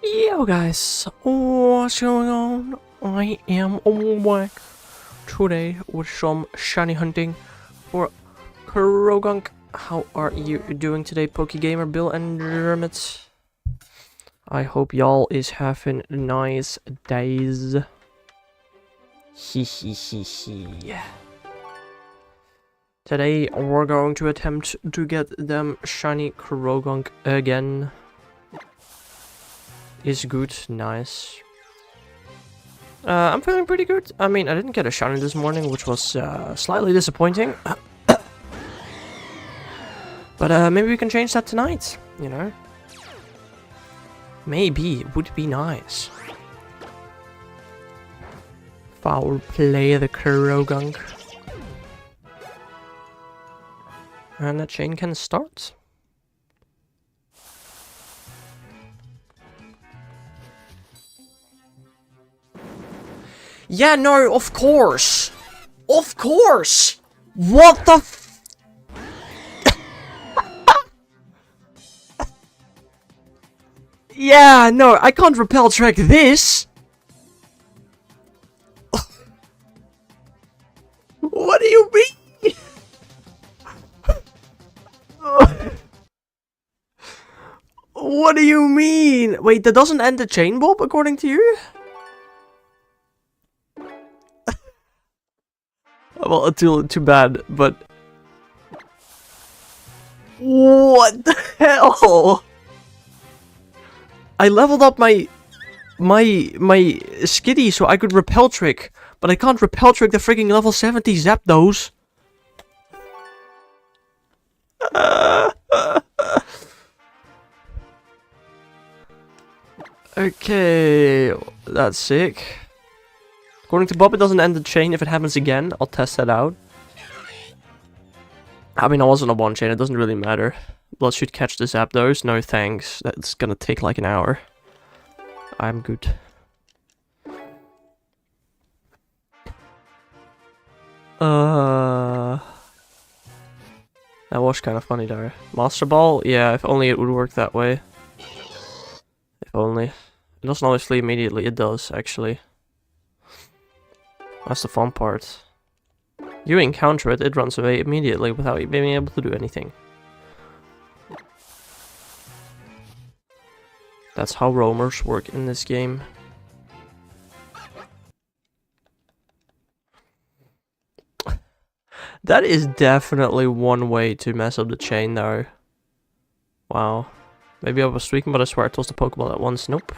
Yo guys, what's going on? I am back today with some shiny hunting for Croagunk. How are you doing today, Pokegamer, Bill and Dermot? I hope y'all is having nice days. He. Today we're going to attempt to get them shiny Croagunk again. Is good, nice. I'm feeling pretty good. I mean, I didn't get a shiny this morning, which was slightly disappointing. But maybe we can change that tonight, you know? Maybe, it would be nice. Foul play the Croagunk. And the chain can start. Yeah, no, of course! Of course! What the f- Yeah, no, I can't repel track this! What do you mean? What do you mean? Wait, that doesn't end the chain, Bob, according to you? Well, too bad, but... What the hell? I leveled up my skitty so I could repel trick, but I can't repel trick the freaking level 70 Zapdos. Okay, that's sick. According to Bob, it doesn't end the chain. If it happens again, I'll test that out. I mean, I was on a one chain, it doesn't really matter. Blood should catch the Zapdos. No thanks, that's gonna take like an hour. I'm good. That was kind of funny there. Master Ball? Yeah, if only it would work that way. If only. It doesn't always flee immediately, it does, actually. That's the fun part. You encounter it, it runs away immediately without you being able to do anything. That's how roamers work in this game. That is definitely one way to mess up the chain though. Wow. Maybe I was tweaking, but I swear I tossed a Pokeball at once. Nope.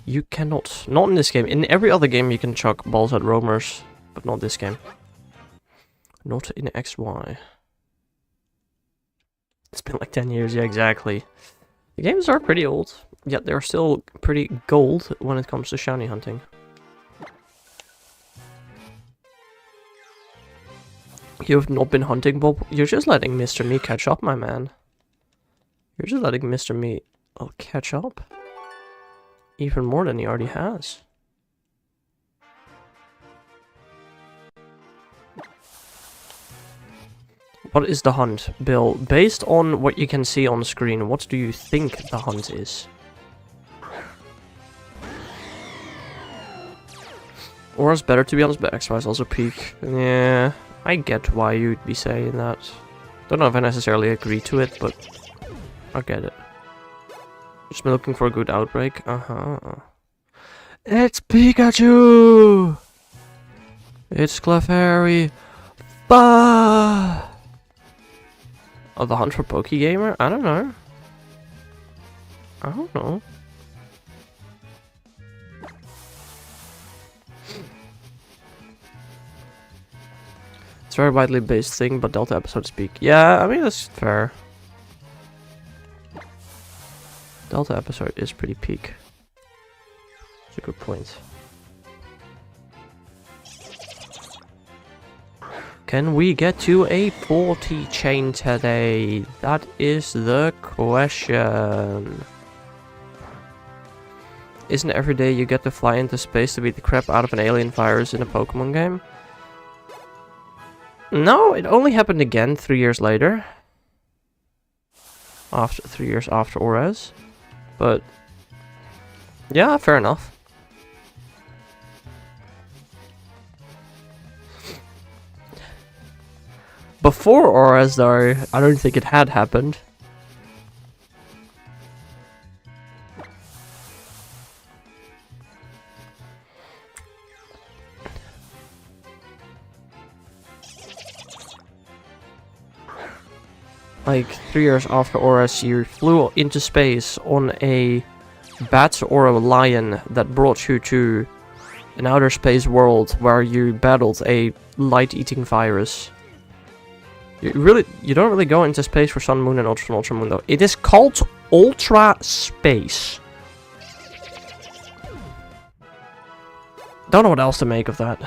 You cannot. Not in this game. In every other game you can chuck balls at roamers, but not this game. Not in XY. It's been like 10 years, yeah, exactly. The games are pretty old, yet they're still pretty gold when it comes to shiny hunting. You have not been hunting, Bob. You're just letting Mr. Me catch up, my man. You're just letting Mr. Me catch up. Even more than he already has. What is the hunt, Bill? Based on what you can see on screen, what do you think the hunt is? Or it's better, to be honest, but XY is also peak. Yeah, I get why you'd be saying that. Don't know if I necessarily agree to it, but I get it. Just been looking for a good outbreak. It's Pikachu! It's Clefairy! Bah! Oh, the hunt for Pokegamer? I don't know. I don't know. It's a very widely based thing, but Delta episodes speak. Yeah, I mean, that's fair. Delta episode is pretty peak. That's a good point. Can we get to a 40 chain today? That is the question. Isn't every day you get to fly into space to beat the crap out of an alien virus in a Pokemon game? No, it only happened again 3 years later. 3 years after Ores. But Yeah, fair enough. Before auras, though, I don't think it had happened. Like 3 years after auras, you flew into space on a bat or a lion that brought you to an outer space world where you battled a light-eating virus. You don't really go into space for Sun, Moon, and Ultra Moon, though. It is called Ultra Space. Don't know what else to make of that.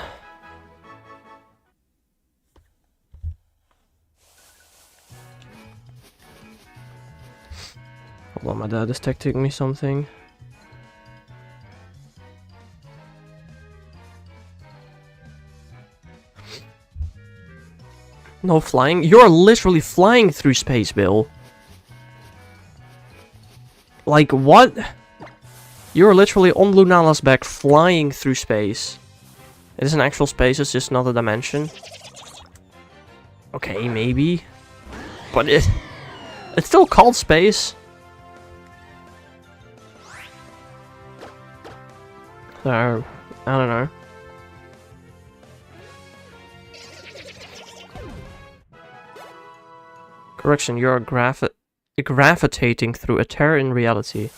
Hold on, my dad is texting me something. No flying? You're literally flying through space, Bill. Like, what? You're literally on Lunala's back, flying through space. It is an actual space, it's just another dimension. Okay, maybe. But it's still called space. So, I don't know. Correction, you're gravitating through a tear in reality.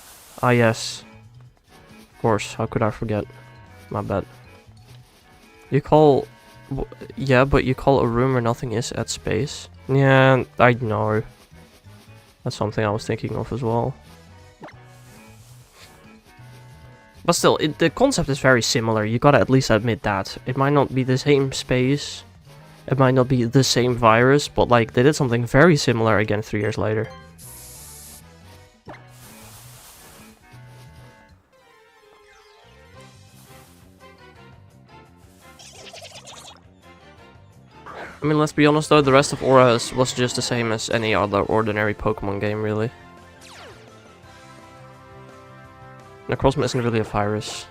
Ah, yes. Of course, how could I forget? My bad. You call... Yeah, but you call a room where nothing is at space? Yeah, I know. That's something I was thinking of as well. But still, the concept is very similar. You gotta at least admit that. It might not be the same space. It might not be the same virus, but like, they did something very similar again 3 years later. I mean, let's be honest though, the rest of Auras was just the same as any other ordinary Pokemon game, really. Necrozma isn't really a virus.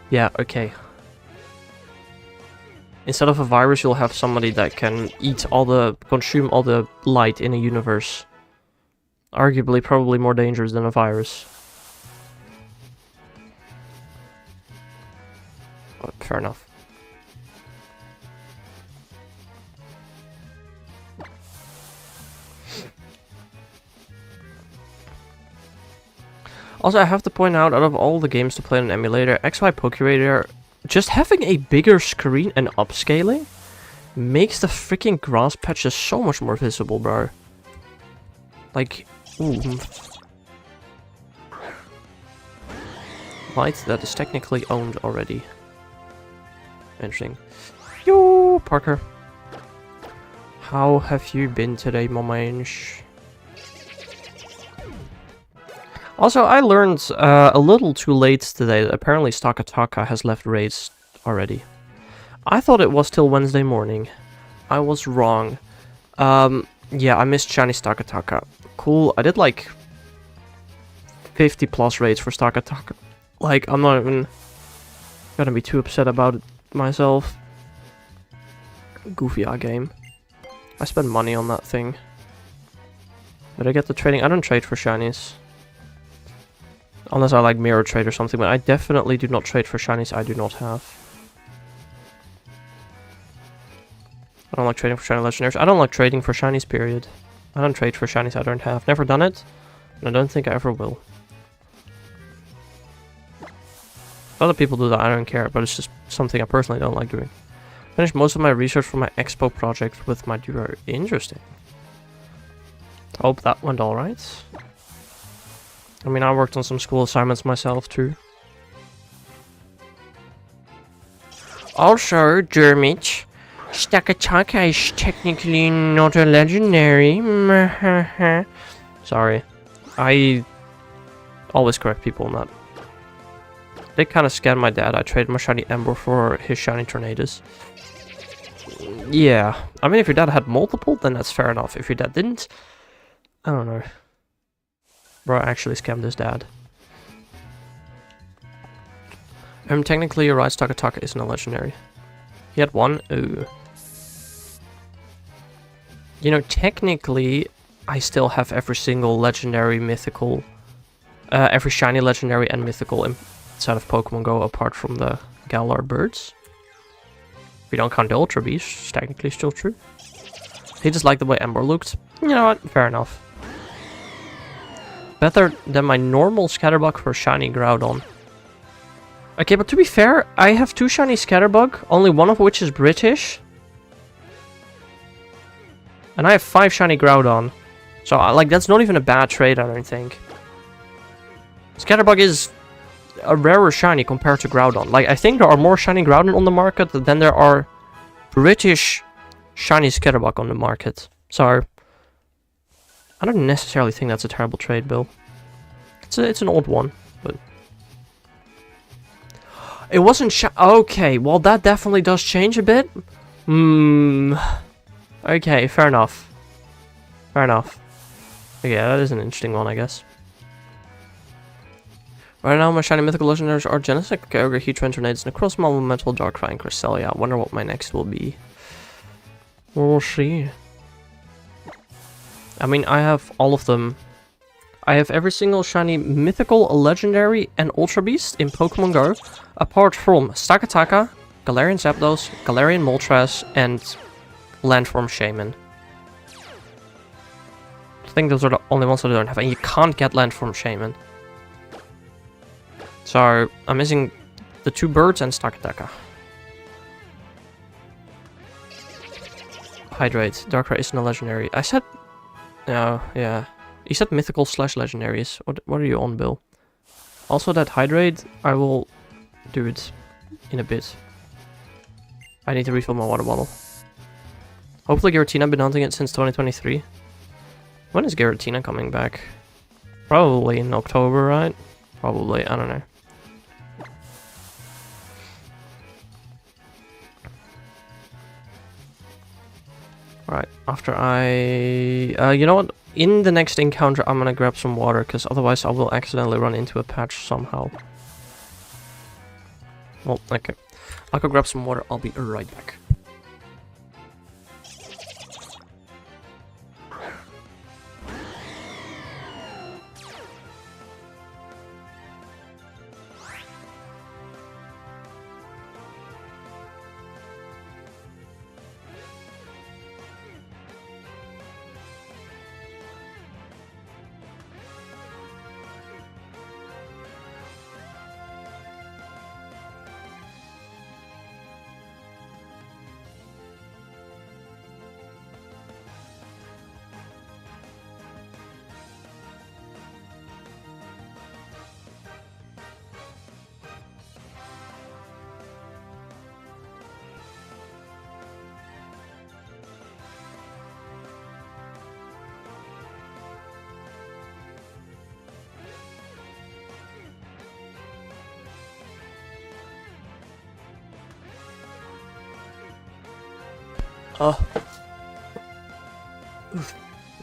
Yeah, okay. Instead of a virus, you'll have somebody that can consume all the light in a universe. Arguably, probably more dangerous than a virus. But fair enough. Also, I have to point out of all the games to play on an emulator, XY Pokeradar, just having a bigger screen and upscaling makes the freaking grass patches so much more visible, bro. Like, ooh. Light that is technically owned already. Interesting. Yo, Parker. How have you been today, my man? Also, I learned a little too late today that apparently Stakataka has left raids already. I thought it was till Wednesday morning. I was wrong. Yeah, I missed shiny Stakataka. Cool, I did like 50 plus raids for Stakataka. Like, I'm not even gonna be too upset about it myself. Goofy game. I spent money on that thing. Did I get the trading? I don't trade for shinies. Unless I like mirror trade or something, but I definitely do not trade for shinies I do not have. I don't like trading for shiny legendaries. I don't like trading for shinies, period. I don't trade for shinies I don't have. Never done it, and I don't think I ever will. If other people do that, I don't care, but it's just something I personally don't like doing. Finished most of my research for my expo project with my duo. Interesting. Hope that went alright. I mean, I worked on some school assignments myself, too. Also, Dermot, Stakataka is technically not a legendary. Sorry. I always correct people on that. They kind of scammed my dad. I traded my shiny Ember for his shiny Tornadus. Yeah. I mean, if your dad had multiple, then that's fair enough. If your dad didn't, I don't know. Bro, I actually scammed his dad. Technically you're right, Stakataka isn't a legendary. He had one? Ooh. You know, technically, I still have every single legendary, mythical, every shiny legendary and mythical inside of Pokemon Go apart from the Galar birds. If you don't count the Ultra Beast, it's technically still true. He just liked the way Ember looked. You know what? Fair enough. Better than my normal Scatterbug for shiny Groudon. Okay, but to be fair, I have 2 shiny Scatterbug, only one of which is British. And I have 5 shiny Groudon. So, like, that's not even a bad trade, I don't think. Scatterbug is a rarer shiny compared to Groudon. Like, I think there are more shiny Groudon on the market than there are British shiny Scatterbug on the market. So, I don't necessarily think that's a terrible trade, Bill. It's an odd one, but... It wasn't okay, well, that definitely does change a bit. Okay, fair enough. Fair enough. Yeah, that is an interesting one, I guess. Right now, my shiny mythical legendaries are Genesect, Kyogre, Heatran, Tornadus, Necros, Elemental, Darkrai, and Cresselia. I wonder what my next will be. We'll see. I mean, I have all of them. I have every single shiny mythical, legendary, and Ultra Beast in Pokemon Go, apart from Stakataka, Galarian Zapdos, Galarian Moltres, and Landform Shaman. I think those are the only ones that I don't have, and you can't get Landform Shaman. So, I'm missing the 2 birds and Stakataka. Hydrate. Darkrai isn't a legendary. I said... No, yeah. You said mythical / legendaries. What are you on, Bill? Also, that Hydrate, I will do it in a bit. I need to refill my water bottle. Hopefully Giratina, I've been hunting it since 2023. When is Giratina coming back? Probably in October, right? Probably, I don't know. Alright, after you know what? In the next encounter, I'm gonna grab some water, because otherwise I will accidentally run into a patch somehow. Well, okay. I'll go grab some water, I'll be right back.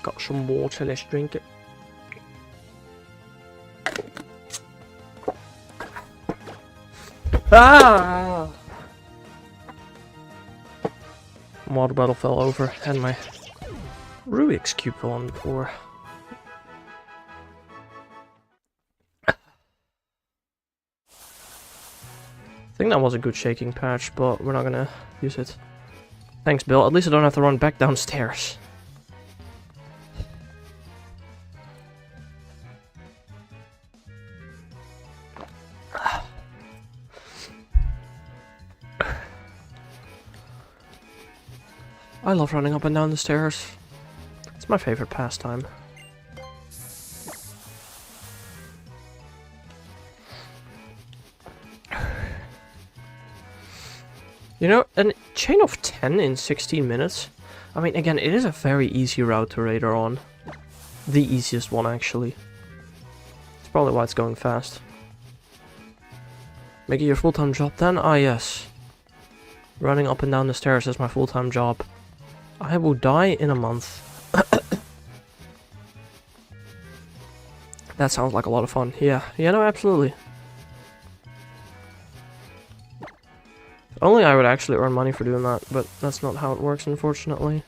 Got some water, let's drink it. Ah! Water bottle fell over, and my Rubik's Cube fell on the floor. I think that was a good shaking patch, but we're not gonna use it. Thanks, Bill. At least I don't have to run back downstairs. I love running up and down the stairs. It's my favorite pastime. You know, a chain of 10 in 16 minutes? I mean, again, it is a very easy route to Raider on. The easiest one, actually. It's probably why it's going fast. Make it your full-time job then? Ah, yes. Running up and down the stairs is my full-time job. I will die in a month. That sounds like a lot of fun. Yeah, no, absolutely. Only I would actually earn money for doing that, but that's not how it works, unfortunately.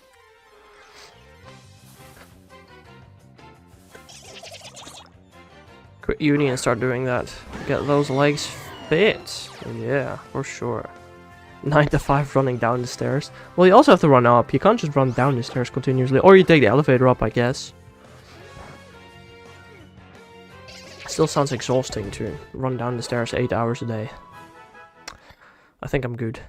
Quit uni and start doing that. Get those legs fit. Yeah, for sure. 9 to 5 running down the stairs. Well, you also have to run up. You can't just run down the stairs continuously. Or you take the elevator up, I guess. Still sounds exhausting to run down the stairs 8 hours a day. I think I'm good.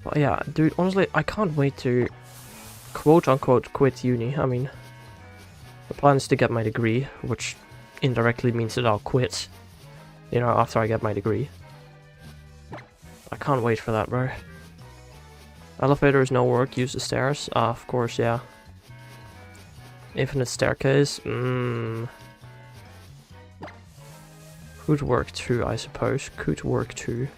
But yeah, dude, honestly, I can't wait to quote-unquote quit uni. I mean, the plan is to get my degree, which indirectly means that I'll quit, you know, after I get my degree. I can't wait for that, bro. Elevator is no work, use the stairs. Ah, of course, yeah. Infinite staircase, could work too, I suppose. Could work too.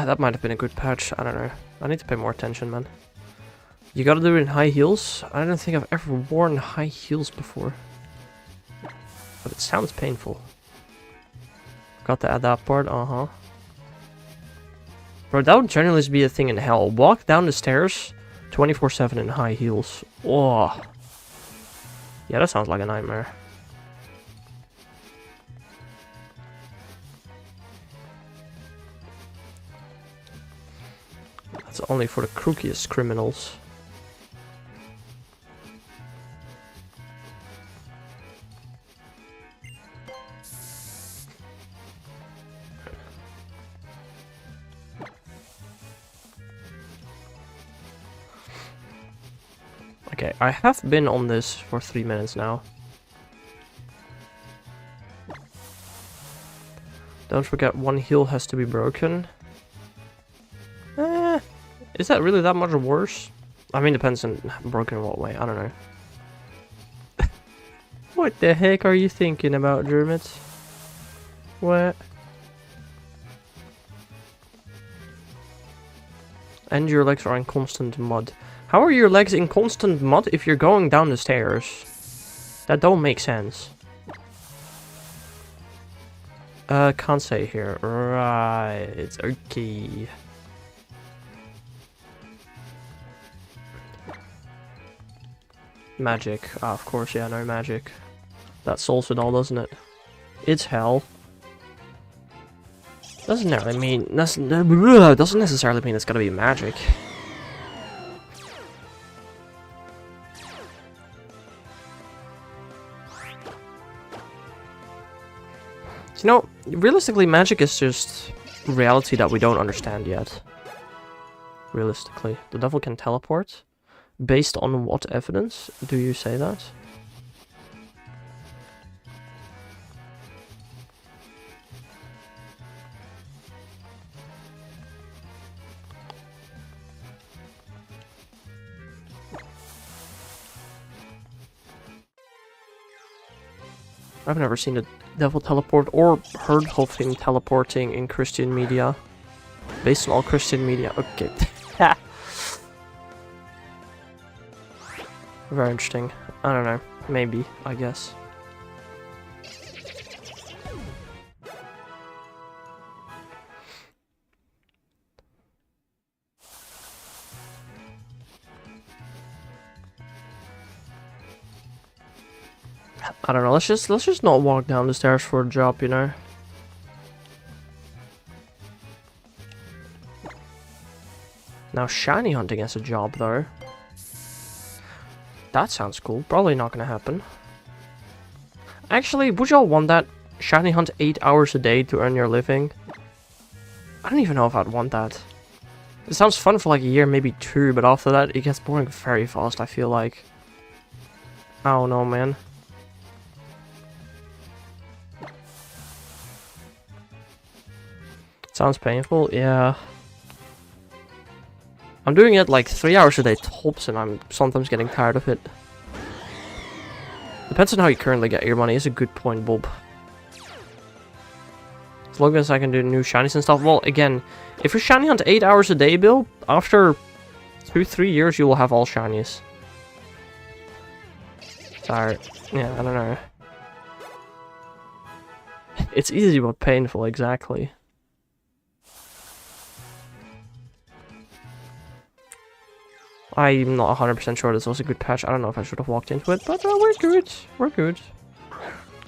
That might have been a good patch, I don't know. I need to pay more attention, man. You gotta do it in high heels? I don't think I've ever worn high heels before. But it sounds painful. Got to add that part, uh-huh. Bro, that would generally be a thing in hell. Walk down the stairs 24/7 in high heels. Oh. Yeah, that sounds like a nightmare. That's only for the crookiest criminals. Okay, I have been on this for 3 minutes now. Don't forget, one heel has to be broken. Is that really that much worse? I mean, depends on broken in what way, I don't know. What the heck are you thinking about, Dermot? What? And your legs are in constant mud. How are your legs in constant mud if you're going down the stairs? That don't make sense. Can't say here. Right, okay. Magic. Ah, of course, yeah, no magic. That solves it all, doesn't it? It's hell. Doesn't necessarily mean doesn't necessarily mean it's gonna be magic. You know, realistically, magic is just reality that we don't understand yet. Realistically, the devil can teleport. Based on what evidence do you say that? I've never seen the devil teleport or heard of him teleporting in Christian media. Based on all Christian media. Okay. Very interesting. I don't know. Maybe, I guess. I don't know. Let's just not walk down the stairs for a job, you know. Now shiny hunting as a job though. That sounds cool. Probably not gonna happen. Actually, would y'all want that? Shiny hunt 8 hours a day to earn your living? I don't even know if I'd want that. It sounds fun for like a year, maybe 2, but after that it gets boring very fast, I feel like. I don't know, man. Sounds painful, yeah. I'm doing it like 3 hours a day tops and I'm sometimes getting tired of it. Depends on how you currently get your money. Is a good point, Bob. As long as I can do new shinies and stuff. Well, again, if you shiny hunt 8 hours a day, Bill, after 2-3 years, you will have all shinies. Sorry. Yeah, I don't know. It's easy but painful, exactly. I'm not 100% sure this was a good patch. I don't know if I should have walked into it, but we're good. We're good.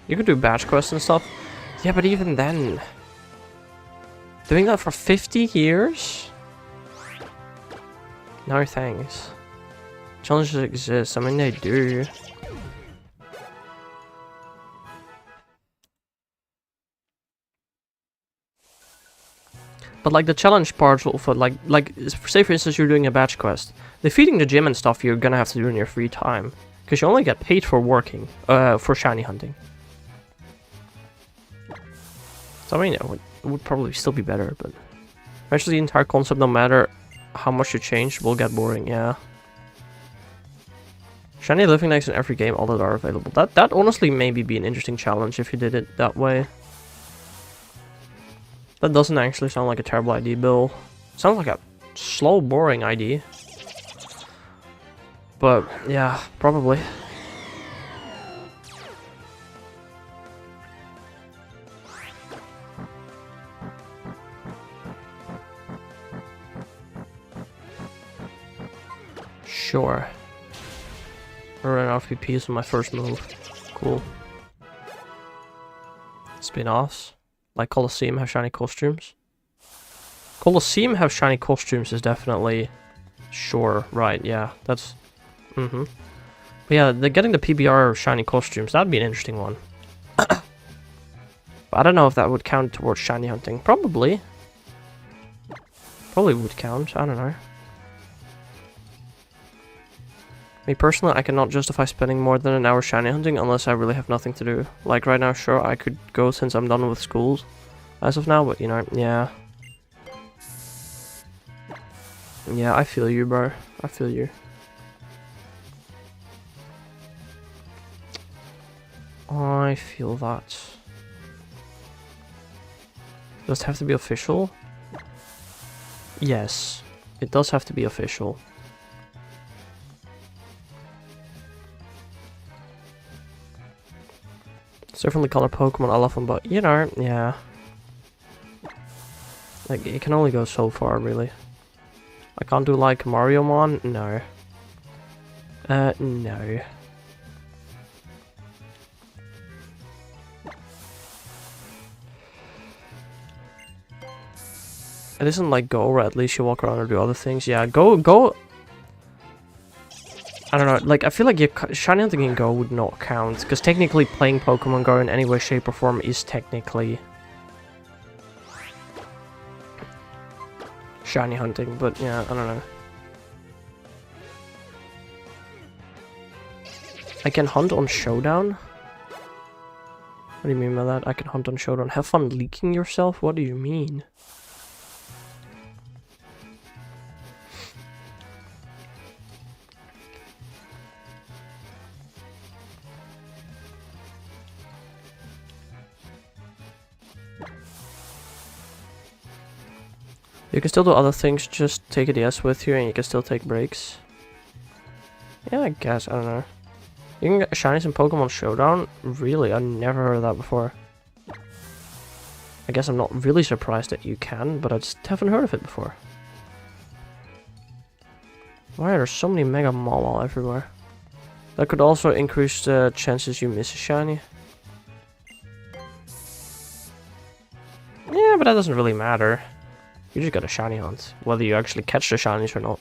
You could do batch quests and stuff. Yeah, but even then... Doing that for 50 years? No thanks. Challenges exist. I mean, they do. But like the challenge parts will for like say for instance you're doing a batch quest. Defeating the gym and stuff you're gonna have to do in your free time. Because you only get paid for working, for shiny hunting. So I mean, it would probably still be better, but eventually the entire concept, no matter how much you change, will get boring, yeah. Shiny living next in every game, all that are available. That honestly maybe be an interesting challenge if you did it that way. That doesn't actually sound like a terrible idea, Bill. Sounds like a slow, boring idea. But, yeah, probably. Sure. I ran out of PPs on my first move. Cool. Spin-offs. Like Colosseum have shiny costumes. Colosseum have shiny costumes is definitely... Sure, right, yeah, that's... But yeah, getting the PBR shiny costumes, that'd be an interesting one. But I don't know if that would count towards shiny hunting. Probably. Probably would count, I don't know. Me personally, I cannot justify spending more than an hour shiny hunting unless I really have nothing to do. Like right now, sure, I could go since I'm done with schools as of now, but you know, yeah. Yeah, I feel you, bro. I feel you. I feel that. Does it have to be official? Yes, it does have to be official. It's definitely color Pokemon, I love them, but you know, yeah. Like, it can only go so far, really. I can't do like Mariomon? No. No. It isn't like Go, where at least you walk around or do other things. Yeah, Go... I don't know, like, I feel like your shiny hunting in Go would not count, because technically playing Pokemon Go in any way, shape, or form is technically shiny hunting, but yeah, I don't know. I can hunt on Showdown? What do you mean by that? I can hunt on Showdown. Have fun leaking yourself? What do you mean? You can still do other things, just take a DS with you and you can still take breaks. Yeah, I guess, I don't know. You can get shinies in Pokemon Showdown? Really? I never heard of that before. I guess I'm not really surprised that you can, but I just haven't heard of it before. Why are there so many Mega Mawile everywhere? That could also increase the chances you miss a shiny. Yeah, but that doesn't really matter. You just got a shiny hunt, whether you actually catch the shinies or not.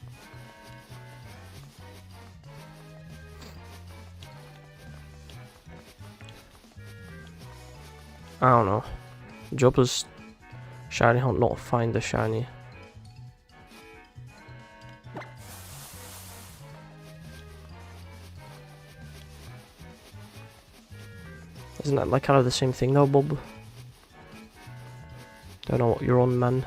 I don't know. Job is shiny hunt, not find the shiny. Isn't that like kind of the same thing though, Bob? Don't know what you're on, man.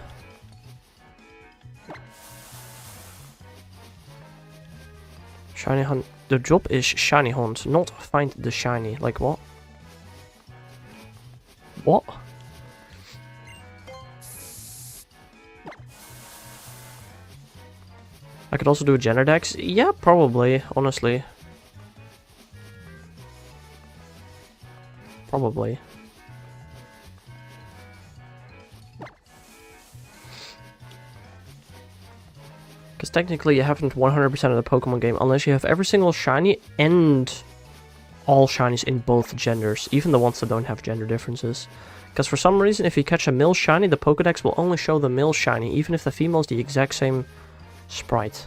Shiny hunt The job is shiny hunt, not find the shiny. Like what? What? I could also do a gender dex. Yeah, probably, honestly. Probably. Because technically you haven't 100% of the Pokemon game unless you have every single shiny and all shinies in both genders, even the ones that don't have gender differences. Because for some reason, if you catch a male shiny, the Pokedex will only show the male shiny, even if the female is the exact same sprite.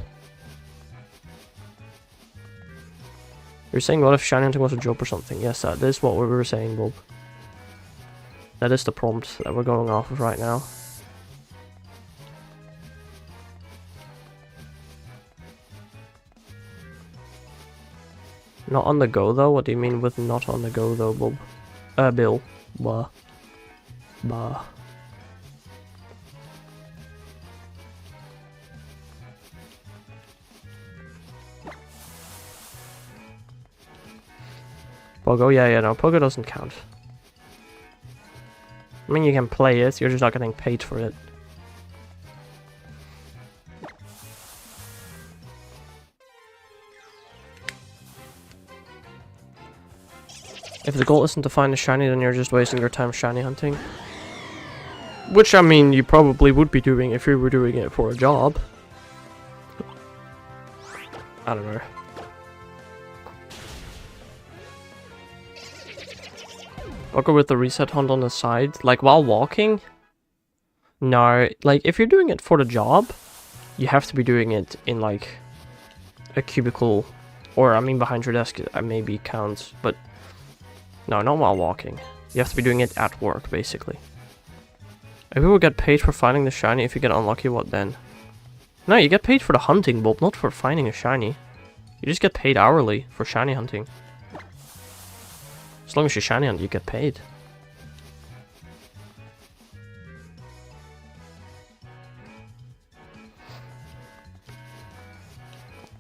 You're saying what if shiny hunting was a joke or something? Yes, that is what we were saying, Bob. That is the prompt that we're going off of right now. Not on the go though? What do you mean with not on the go though, Bob? Bill. Bah. Bah. Pogo? Yeah, no, Pogo doesn't count. I mean, you can play it, you're just not getting paid for it. If the goal isn't to find a shiny, then you're just wasting your time shiny hunting. Which, I mean, you probably would be doing if you were doing it for a job. I don't know. I'll go with the reset hunt on the side. Like, while walking? No, like, if you're doing it for the job, you have to be doing it in, like, a cubicle. Or, I mean, behind your desk, maybe counts, but... No, not while walking. You have to be doing it at work, basically. If you will get paid for finding the shiny, if you get unlucky, what then? No, you get paid for the hunting, Bob, not for finding a shiny. You just get paid hourly for shiny hunting. As long as you shiny hunt, you get paid.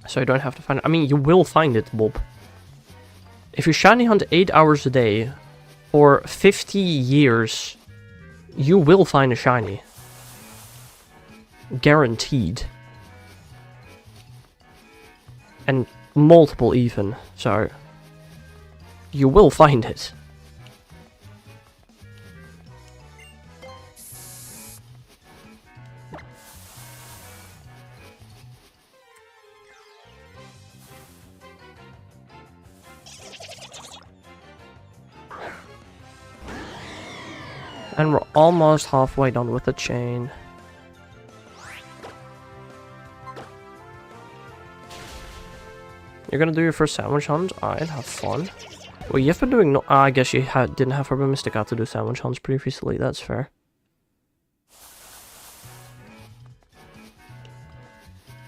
So you don't have to find it. I mean, you will find it, Bob. If you shiny hunt 8 hours a day for 50 years, you will find a shiny. Guaranteed. And multiple even, so you will find it. And we're almost halfway done with the chain. You're gonna do your first sandwich hunt? Alright, have fun. Well, you've been doing no- I guess you didn't have Herba Mystica to do sandwich hunts previously, that's fair.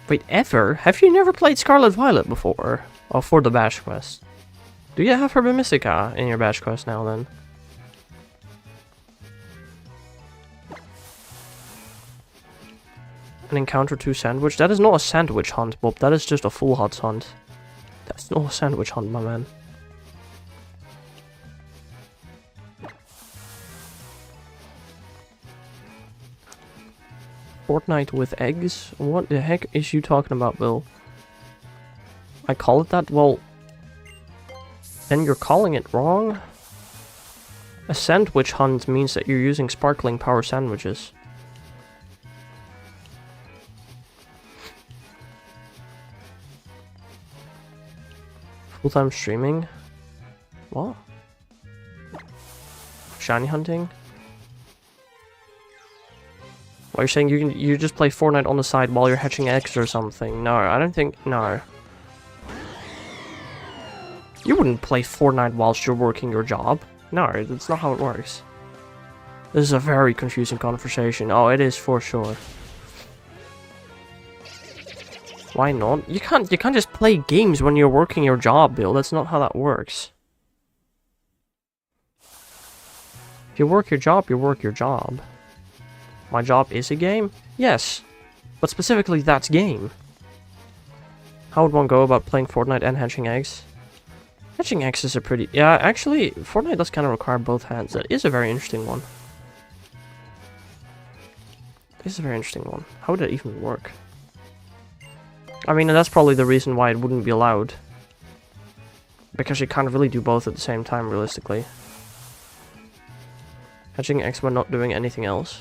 Wait, ever? Have you never played Scarlet Violet before? Oh, for the Bash Quest. Do you have Herba Mystica in your Bash Quest now then? An encounter 2 sandwich? That is not a sandwich hunt, Bob. That is just a full hot hunt. That's not a sandwich hunt, my man. Fortnite with eggs? What the heck is you talking about, Bill? I call it that? Well, then you're calling it wrong. A sandwich hunt means that you're using sparkling power sandwiches. Full-time streaming? What? Shiny hunting? Well, you're saying you just play Fortnite on the side while you're hatching eggs or something? No, I don't think... No. You wouldn't play Fortnite whilst you're working your job. No, that's not how it works. This is a very confusing conversation. Oh, it is for sure. Why not? You can't just play games when you're working your job, Bill. That's not how that works. If you work your job, you work your job. My job is a game? Yes. But specifically, that's game. How would one go about playing Fortnite and hatching eggs? Hatching eggs is a pretty... Yeah, actually, Fortnite does kind of require both hands. That is a very interesting one. This is a very interesting one. How would that even work? I mean, that's probably the reason why it wouldn't be allowed. Because you can't really do both at the same time, realistically. Hatching eggs when not doing anything else.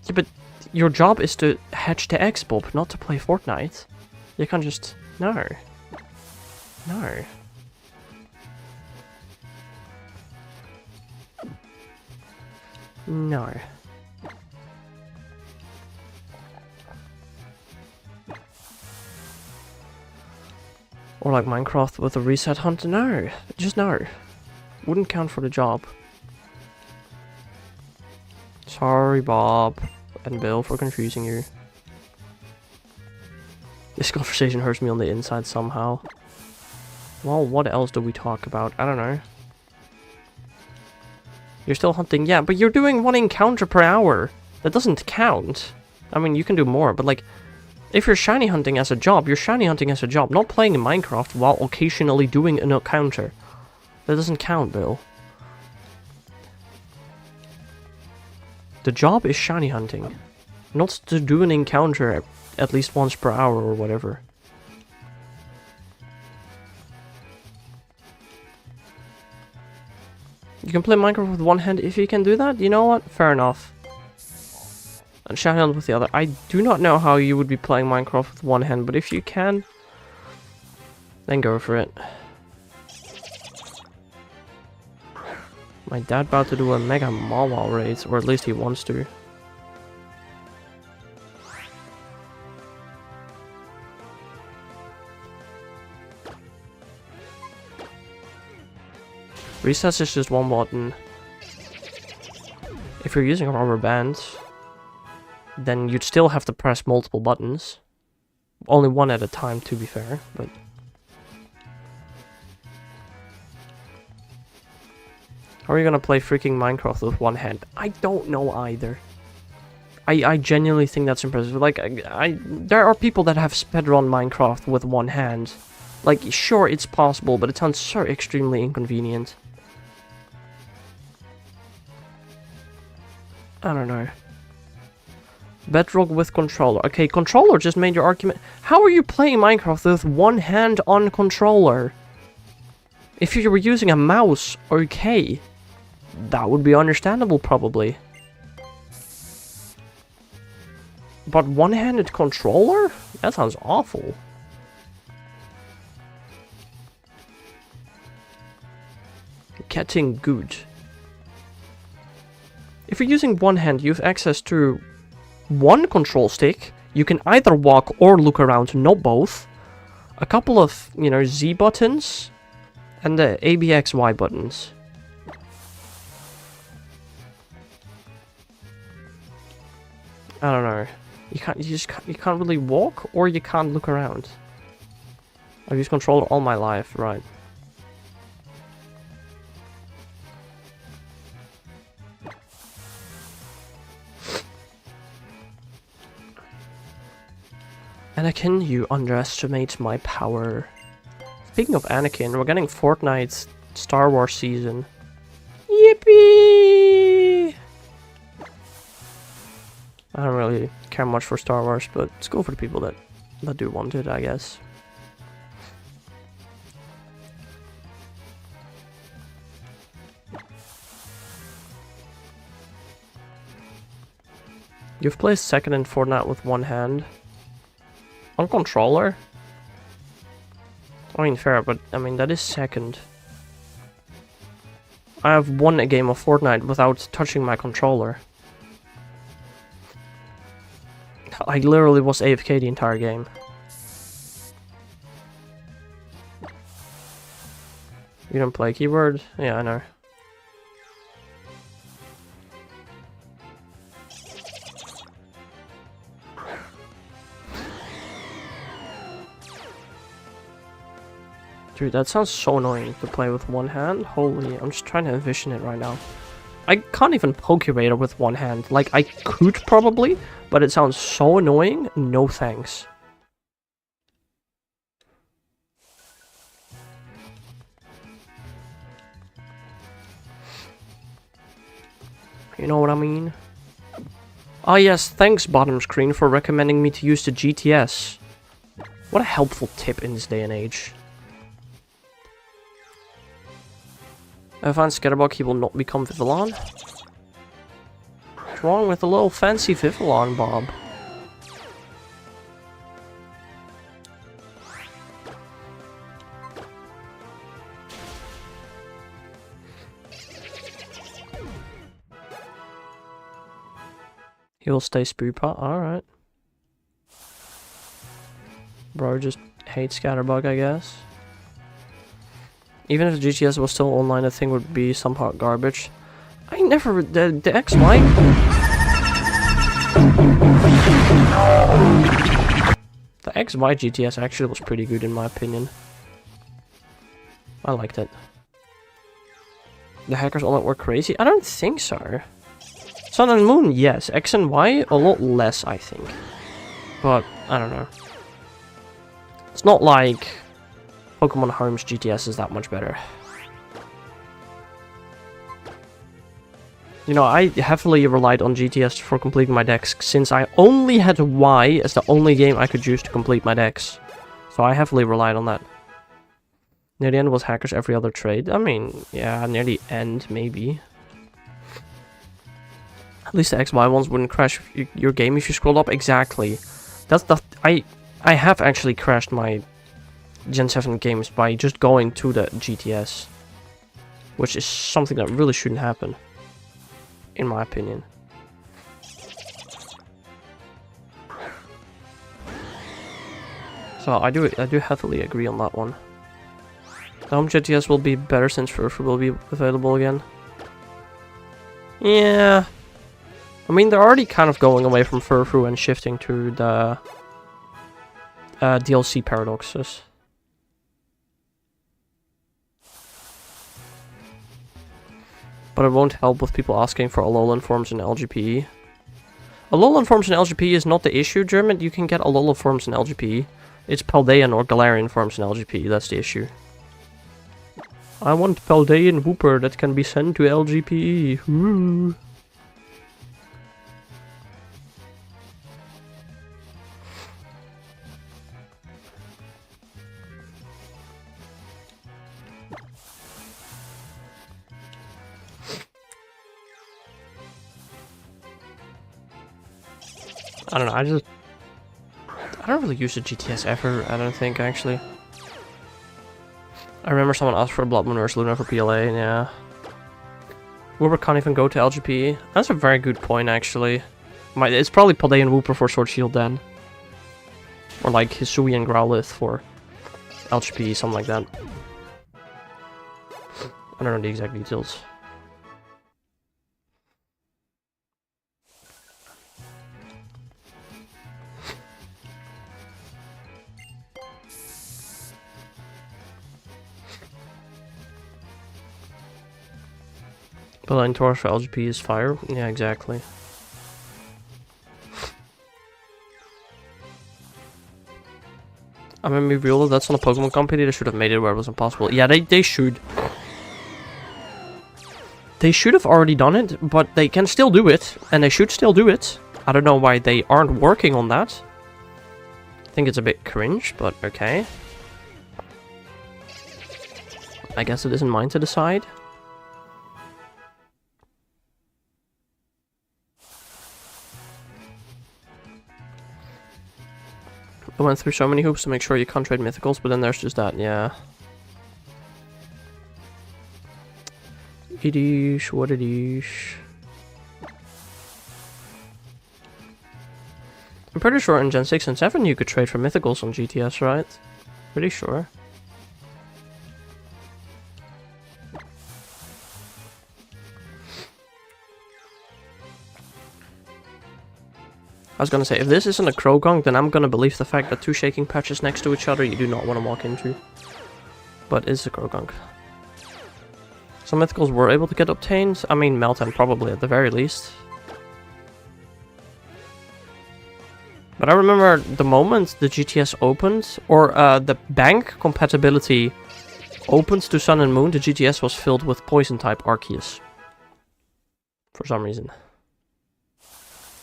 Yeah, but your job is to hatch the eggs, Bob, not to play Fortnite. You can't just... No. No. No. Or like Minecraft with a reset hunt? No. Just no. Wouldn't count for the job. Sorry, Bob and Bill, for confusing you. This conversation hurts me on the inside somehow. Well, what else do we talk about? I don't know. You're still hunting? Yeah, but you're doing 1 encounter per hour. That doesn't count. I mean, you can do more, but like... If you're shiny hunting as a job, you're shiny hunting as a job, not playing in Minecraft while occasionally doing an encounter. That doesn't count, Bill. The job is shiny hunting. Not to do an encounter at least once per hour or whatever. You can play Minecraft with 1 hand if you can do that? You know what? Fair enough. And shiny hunt with the other. I do not know how you would be playing Minecraft with 1 hand, but if you can, then go for it. My dad about to do a mega Mawa raid, or at least he wants to. Recess is just 1 button. If you're using a rubber band, then you'd still have to press multiple buttons. Only 1 at a time, to be fair, but... How are you gonna play freaking Minecraft with 1 hand? I don't know either. I genuinely think that's impressive. Like, there are people that have speedrun Minecraft with 1 hand. Like, sure, it's possible, but it sounds so extremely inconvenient. I don't know. Bedrock with controller. Okay, controller just made your argument. How are you playing Minecraft with 1 hand on controller? If you were using a mouse, okay. That would be understandable, probably. But 1-handed controller? That sounds awful. Getting good. If you're using 1 hand, you have access to 1 control stick. You can either walk or look around, not both. A couple of, you know, Z buttons. And the ABXY buttons. I don't know. You can't really walk, or you can't look around. I've used controller all my life, right. Anakin, you underestimate my power. Speaking of Anakin, we're getting Fortnite's Star Wars season. Yippee! I don't really care much for Star Wars, but it's cool for the people that do want it, I guess. You've placed second in Fortnite with 1 hand. On controller? I mean, fair, but I mean, that is second. I have won a game of Fortnite without touching my controller. I literally was AFK the entire game. You don't play keyboard? Yeah, I know. Dude, that sounds so annoying to play with 1 hand. Holy, I'm just trying to envision it right now. I can't even Pokeradar with one hand. Like, I could probably, but it sounds so annoying. No thanks. You know what I mean? Ah yes, thanks bottom screen for recommending me to use the GTS. What a helpful tip in this day and age. I found Scatterbug, he will not become Vivillon. What's wrong with the little fancy Vivillon, Bob? He'll stay Spoopot, alright. Bro just hates Scatterbug, I guess. Even if the GTS was still online, I think would be somewhat garbage. I never... The XY... The XY GTS actually was pretty good in my opinion. I liked it. The hackers all were crazy? I don't think so. Sun and Moon, yes. X and Y, a lot less, I think. But, I don't know. It's not like Pokemon Home's GTS is that much better. You know, I heavily relied on GTS for completing my decks, since I only had Y as the only game I could use to complete my decks. So I heavily relied on that. Near the end was hackers every other trade. I mean, yeah, near the end, maybe. At least the XY ones wouldn't crash your game if you scrolled up. Exactly. That's the... I have actually crashed my Gen 7 games by just going to the GTS. Which is something that really shouldn't happen. In my opinion. So I do heavily agree on that one. The home GTS will be better since Furfur will be available again. Yeah. I mean, they're already kind of going away from Furfur and shifting to the DLC paradoxes. But it won't help with people asking for Alolan forms in LGPE. Alolan forms in LGPE is not the issue, German. You can get Alolan forms in LGPE. It's Paldean or Galarian forms in LGPE, that's the issue. I want Paldean Wooper that can be sent to LGPE. Woo. I don't know, I don't really use the GTS ever, I don't think, actually. I remember someone asked for Blood Moon vs Luna for PLA, and yeah. Wooper can't even go to LGPE. That's a very good point, actually. It's probably Paldean Wooper for Sword Shield then. Or like Hisui and Growlithe for LGPE, something like that. I don't know the exact details. Paldean Tauros for LGP is fire? Yeah, exactly. I mean, Viola, that's on a Pokemon company. They should have made it where it was impossible. Yeah, they should. They should have already done it, but they can still do it. And they should still do it. I don't know why they aren't working on that. I think it's a bit cringe, but okay. I guess it isn't mine to decide. I went through so many hoops to make sure you can't trade mythicals, but then there's just that, yeah. It is what it is. I'm pretty sure in Gen 6 and 7 you could trade for mythicals on GTS, right? Pretty sure. I was gonna say, if this isn't a Croagunk, then I'm gonna believe the fact that two shaking patches next to each other you do not want to walk into. But it's a Croagunk. Some mythicals were able to get obtained. I mean, Meltan probably at the very least. But I remember the moment the GTS opened, or the bank compatibility opened to Sun and Moon, the GTS was filled with poison type Arceus. For some reason.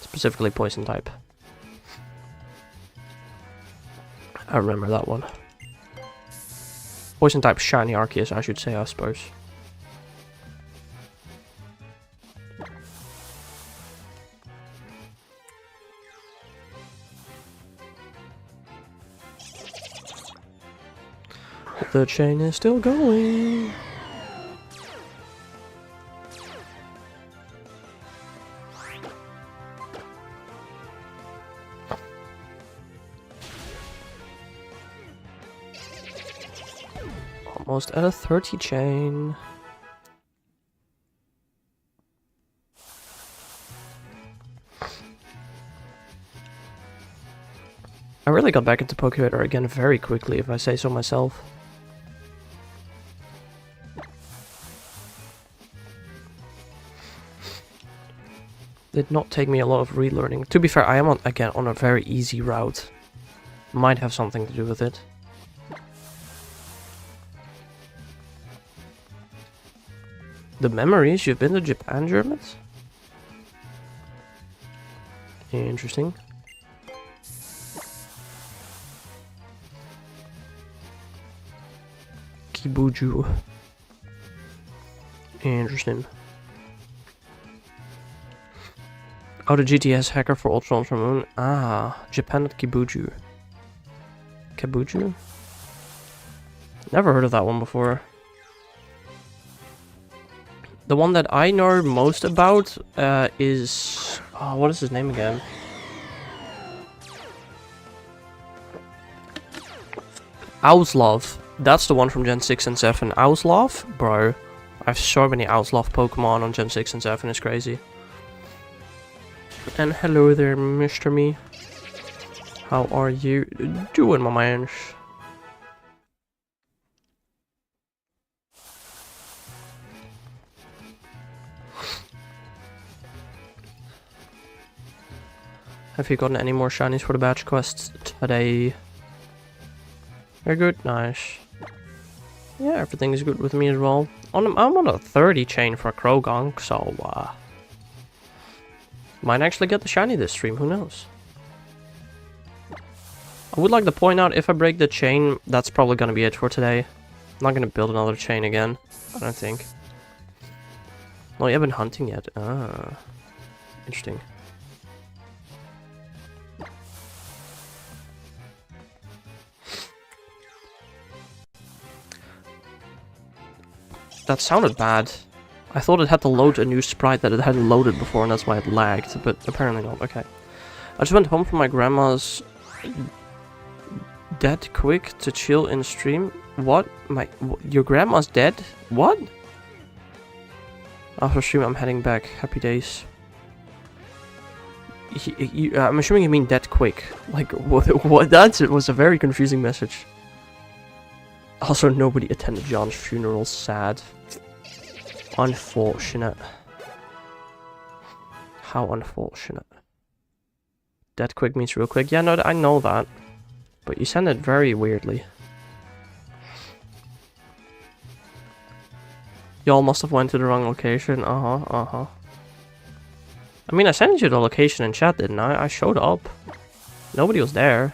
Specifically poison type. I remember that one. Poison type shiny Arceus, I should say, I suppose. The chain is still going. Almost at a 30 chain. I really got back into Pokeradar again very quickly, if I say so myself. Did not take me a lot of relearning. To be fair, I am again on a very easy route. Might have something to do with it. The memories? You've been to Japan, Germans? Interesting. Kibuju. Interesting. Oh, the GTS hacker for Ultra Moon. Ah, Japan at Kibuju. Kibuju? Never heard of that one before. The one that I know most about is... Oh, what is his name again? Owslov. That's the one from Gen 6 and 7. Owslov? Bro, I have so many Owslov Pokemon on Gen 6 and 7, it's crazy. And hello there, Mr. Me. How are you doing, my man? Have you gotten any more shinies for the batch quests today? Very good, nice. Yeah, everything is good with me as well. I'm on a 30 chain for Croagunk, so might actually get the shiny this stream, who knows? I would like to point out, if I break the chain, that's probably gonna be it for today. I'm not gonna build another chain again, I don't think. No, you haven't been hunting yet. Ah, interesting. That sounded bad. I thought it had to load a new sprite that it hadn't loaded before, and that's why it lagged, but apparently not. Okay. I just went home from my grandma's dead quick to chill in stream. What? Your grandma's dead? What? After stream, I'm heading back. Happy days. I'm assuming you mean dead quick. Like, what? That was a very confusing message. Also, nobody attended John's funeral. Sad. Unfortunate. How unfortunate. Dead quick means real quick. Yeah, no, I know that. But you send it very weirdly. Y'all must have went to the wrong location. I mean, I sent you the location in chat, didn't I? I showed up. Nobody was there.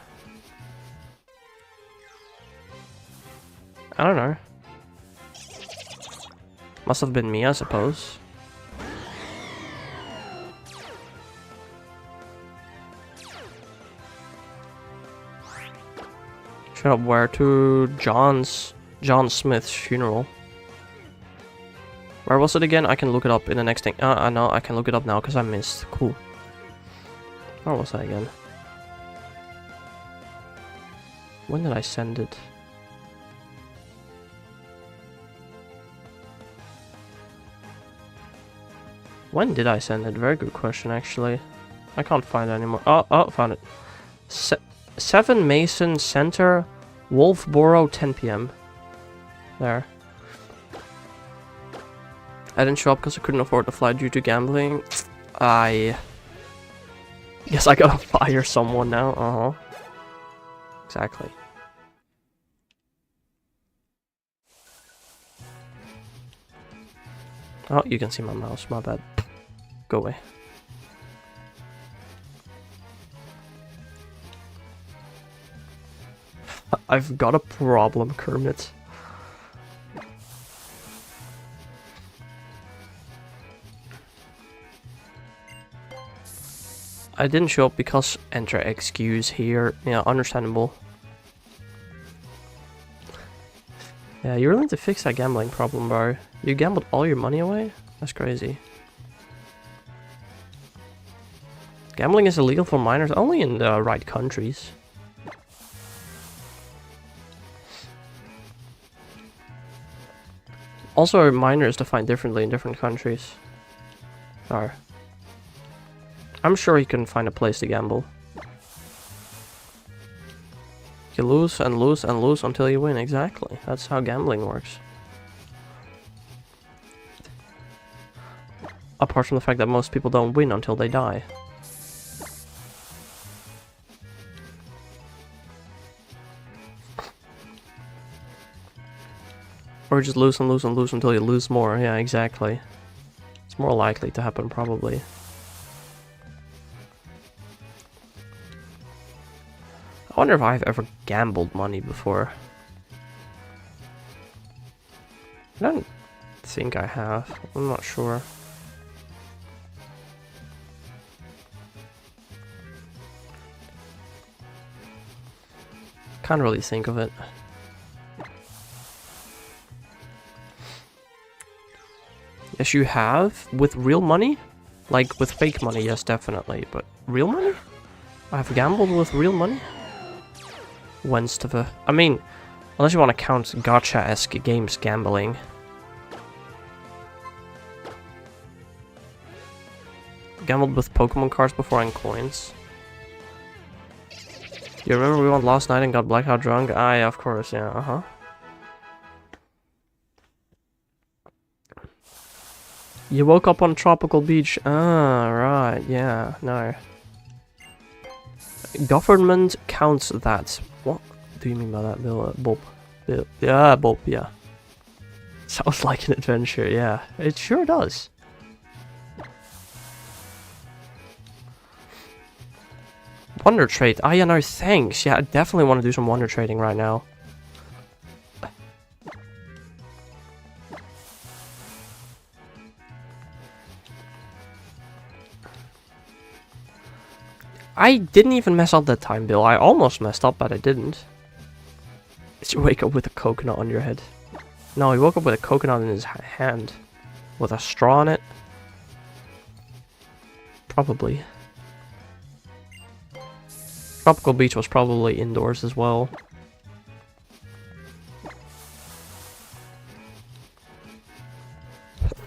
I don't know. Must have been me, I suppose. Shut up, where? To John Smith's funeral. Where was it again? I can look it up in the next thing. No, I can look it up now because I missed. Cool. Where was I again? When did I send it? When did I send it? Very good question, actually. I can't find it anymore. Oh, found it. 7 Mason Center, Wolfboro, 10 PM. There. I didn't show up because I couldn't afford the flight due to gambling. I guess I gotta fire someone now. Exactly. Oh, you can see my mouse. My bad. Go away. I've got a problem, Kermit. I didn't show up because enter excuse here. Yeah, understandable. Yeah, you really need to fix that gambling problem, bro. You gambled all your money away? That's crazy. Gambling is illegal for minors only in the right countries. Also, a minor is defined differently in different countries. Or, I'm sure you can find a place to gamble. You lose and lose and lose until you win. Exactly. That's how gambling works. Apart from the fact that most people don't win until they die. Or just lose and lose and lose until you lose more. Yeah, exactly. It's more likely to happen, probably. I wonder if I've ever gambled money before. I don't think I have. I'm not sure. Can't really think of it. Yes, you have? With real money? Like, with fake money, yes, definitely. But real money? I've gambled with real money? Wenstove. I mean, unless you want to count gacha-esque games gambling. Gambled with Pokemon cards before and coins. You remember we went last night and got blackout drunk? Ah, yeah, of course, yeah, You woke up on a tropical beach. Ah, right, yeah, no. Government counts that. What do you mean by that, Bill? Bob? Bill? Yeah, Bob, yeah. Sounds like an adventure, yeah. It sure does. Wonder trade. Ah, yeah, no, thanks. Yeah, I definitely want to do some wonder trading right now. I didn't even mess up that time, Bill. I almost messed up, but I didn't. Did you wake up with a coconut on your head? No, he woke up with a coconut in his hand. With a straw in it? Probably. Tropical Beach was probably indoors as well.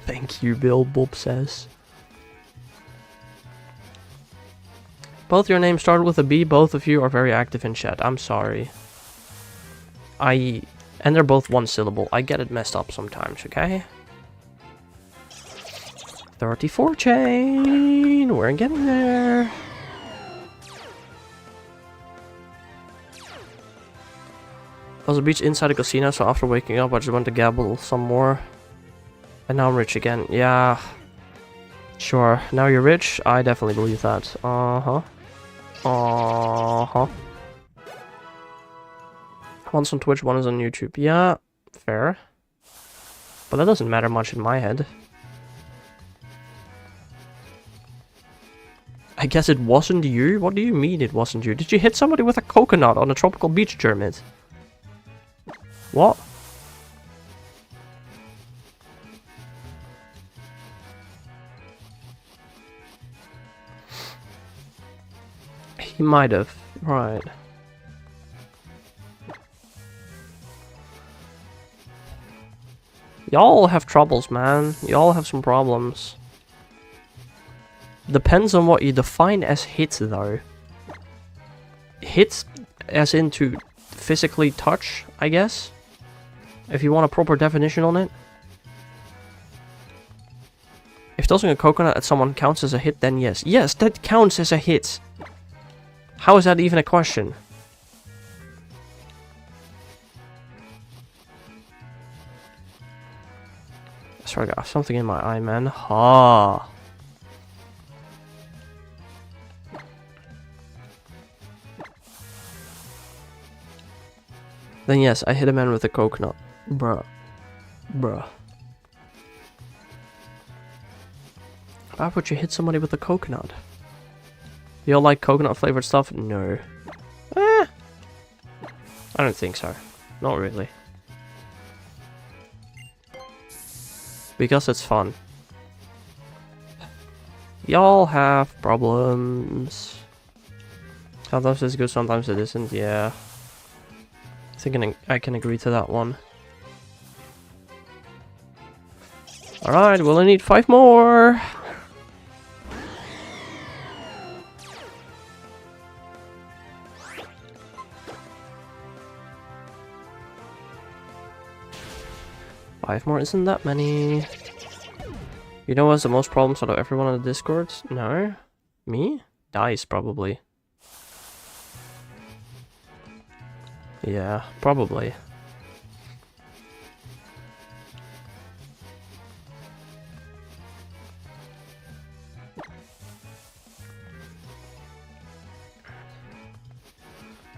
Thank you, Bill, Bob says. Both your names started with a B. Both of you are very active in chat. I'm sorry. And they're both one syllable. I get it messed up sometimes, okay? 34 chain. We're getting there. I was a beach inside a casino, so after waking up, I just went to gamble some more. And now I'm rich again. Yeah. Sure. Now you're rich? I definitely believe that. Uh-huh. Uh-huh. One's on Twitch, one is on YouTube. Yeah, fair. But that doesn't matter much in my head. I guess it wasn't you? What do you mean it wasn't you? Did you hit somebody with a coconut on a tropical beach, Jermid? What? He might have. Right. Y'all have troubles, man. Y'all have some problems. Depends on what you define as hit, though. Hit as into physically touch, I guess? If you want a proper definition on it. If tossing a coconut at someone counts as a hit, then yes. Yes, that counts as a hit. How is that even a question? Sorry, I got something in my eye, man. Ha. Then yes, I hit a man with a coconut. Bruh. Bruh. Why would you hit somebody with a coconut? You all like coconut flavored stuff? No. I don't think so. Not really. Because it's fun. Y'all have problems. Sometimes it's good, sometimes it isn't. Yeah. I think I can agree to that one. Alright, we'll only need 5 more. Five more isn't that many. You know what's the most problems out of everyone on the Discord? No? Me? Dice, probably. Yeah, probably.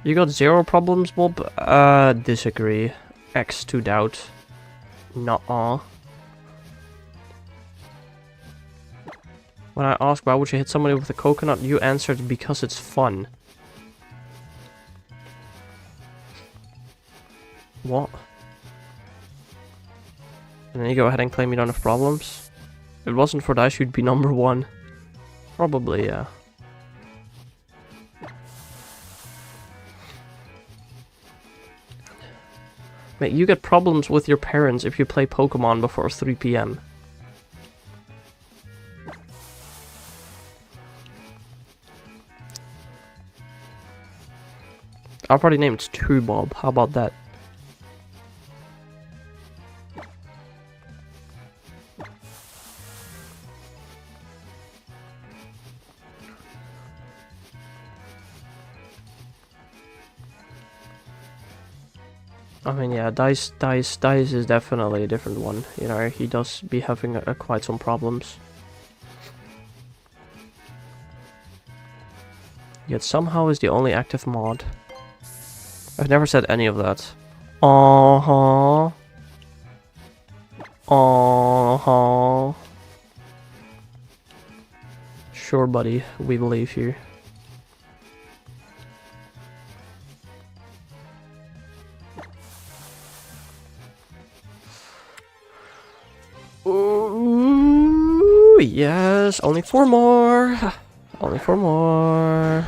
You got 0 problems, Bob? Disagree. X to doubt. Nuh-uh. When I asked why would you hit somebody with a coconut, you answered because it's fun. What? And then you go ahead and claim you don't have problems? If it wasn't for dice, you'd be number 1. Probably, yeah. Mate, you get problems with your parents if you play Pokemon before 3 PM. I've already named 2, Bob. How about that? I mean, yeah, Dice is definitely a different one. You know, he does be having quite some problems. Yet somehow is the only active mod. I've never said any of that. Uh-huh. Uh-huh. Sure, buddy. We believe you. Ooh, yes, only 4 more. Only 4 more.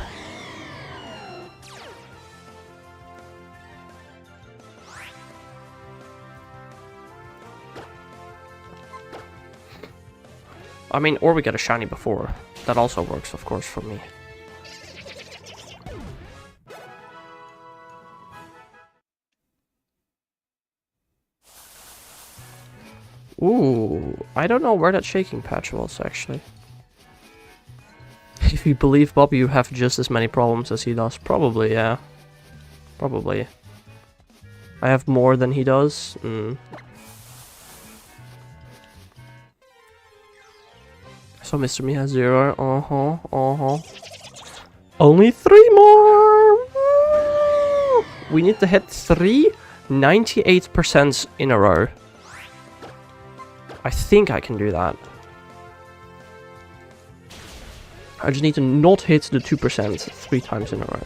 I mean, or we get a shiny before. That also works, of course, for me. Ooh, I don't know where that shaking patch was, actually. If you believe Bob, you have just as many problems as he does. Probably, yeah. Probably. I have more than he does. So Mr. Me has 0. Only 3 more! Woo! We need to hit 3 98% in a row. I think I can do that. I just need to not hit the 2% 3 times in a row.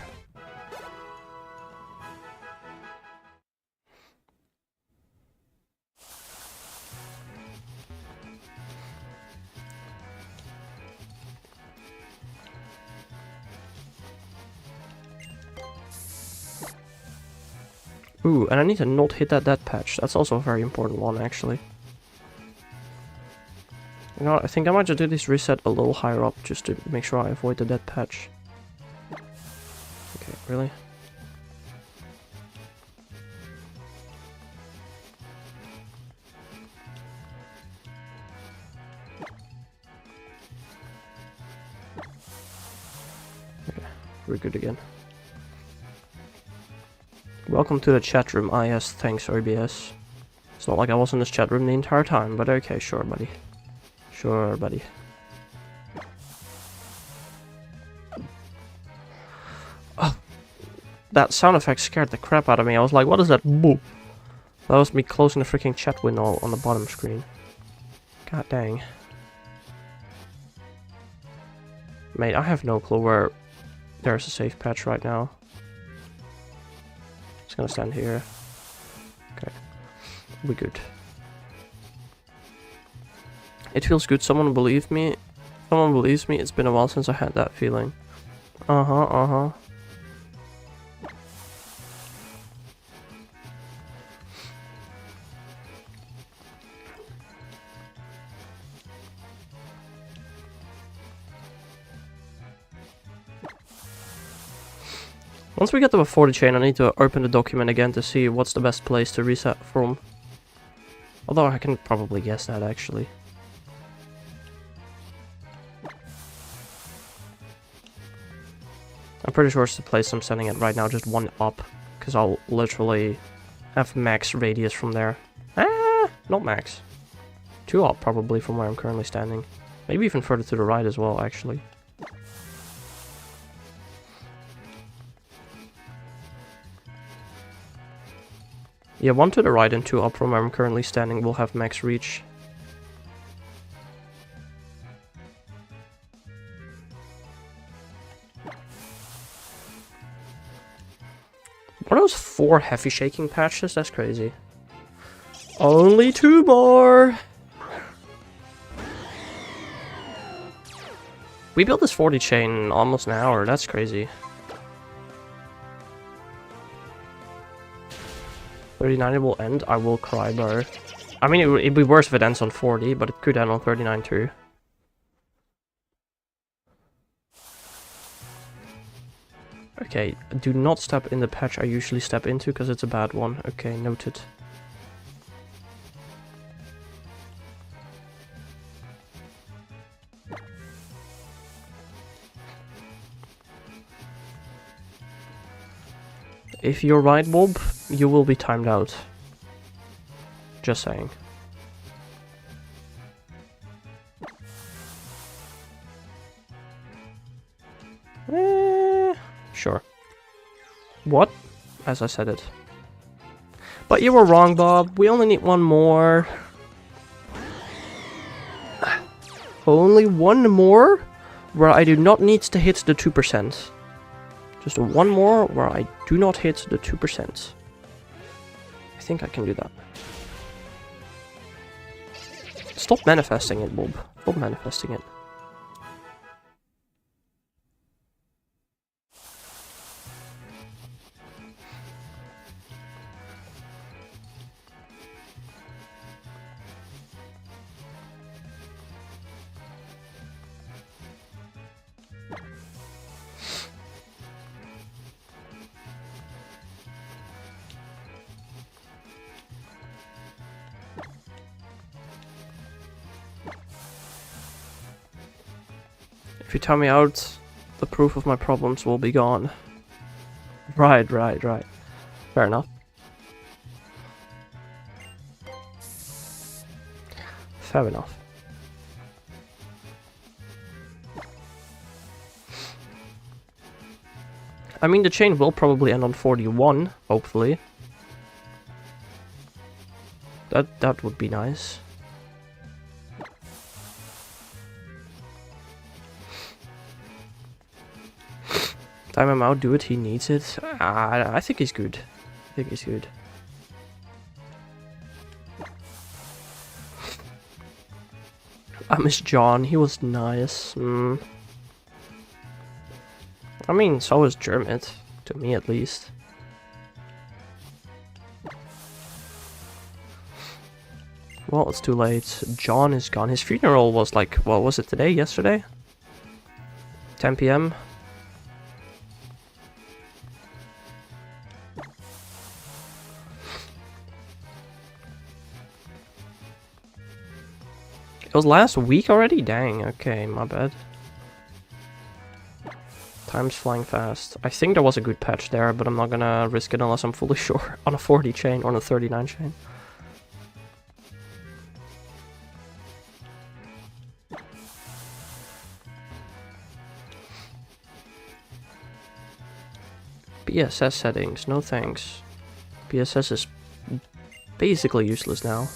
Ooh, and I need to not hit that patch. That's also a very important one, actually. You know, I think I might just do this reset a little higher up, just to make sure I avoid the dead patch. Okay, really? we're good again. Welcome to the chat room. Ah, yes, thanks, OBS. It's not like I was in this chat room the entire time, but okay, sure, buddy. Sure, buddy. Oh, that sound effect scared the crap out of me. I was like, what is that? Boop. That was me closing the freaking chat window on the bottom screen. God dang. Mate, I have no clue where there's a safe patch right now. It's gonna stand here. Okay. We're good. It feels good. Someone believes me. Someone believes me. It's been a while since I had that feeling. Uh-huh. Once we get to a 40 chain, I need to open the document again to see what's the best place to reset from. Although I can probably guess that, actually. I'm pretty sure it's the place I'm sending it right now, just one up. Because I'll literally have max radius from there. Ah, not max. 2 up, probably, from where I'm currently standing. Maybe even further to the right as well, actually. Yeah, 1 to the right and 2 up from where I'm currently standing will have max reach. What are those 4 heavy shaking patches? That's crazy. Only 2 more! We built this 40 chain in almost an hour. That's crazy. 39 it will end. I will cry, bro. I mean, it'd be worse if it ends on 40, but it could end on 39 too. Okay, do not step in the patch I usually step into, because it's a bad one. Okay, noted. If you're right, Bob, you will be timed out. Just saying. Sure. What? As I said it. But you were wrong, Bob. We only need 1 more. Only 1 more where I do not need to hit the 2%. Just 1 more where I do not hit the 2%. I think I can do that. Stop manifesting it, Bob. Stop manifesting it. If you tell me out, the proof of my problems will be gone. Right. Fair enough. Fair enough. I mean, the chain will probably end on 41, hopefully. That would be nice. Time him out, do it, he needs it. I think he's good. I think he's good. I miss John, he was nice. I mean, so was Jermit, to me at least. Well, it's too late. John is gone. His funeral was like, what was it today? Yesterday? 10 PM? It was last week already? Dang, okay, my bad. Time's flying fast. I think there was a good patch there, but I'm not gonna risk it unless I'm fully sure. On a 40 chain or on a 39 chain. BSS settings, no thanks. BSS is basically useless now.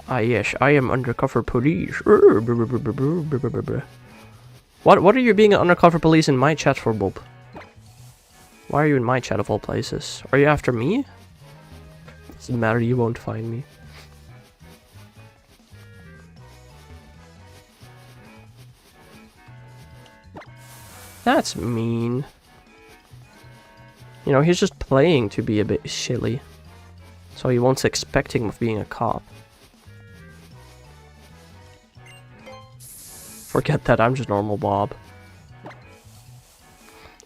Ah yes, I am undercover police. What are you being an undercover police in my chat for, Bob? Why are you in my chat of all places? Are you after me? Doesn't matter, you won't find me. That's mean. You know, he's just playing to be a bit silly. So you won't expect him of being a cop. Forget that, I'm just normal Bob.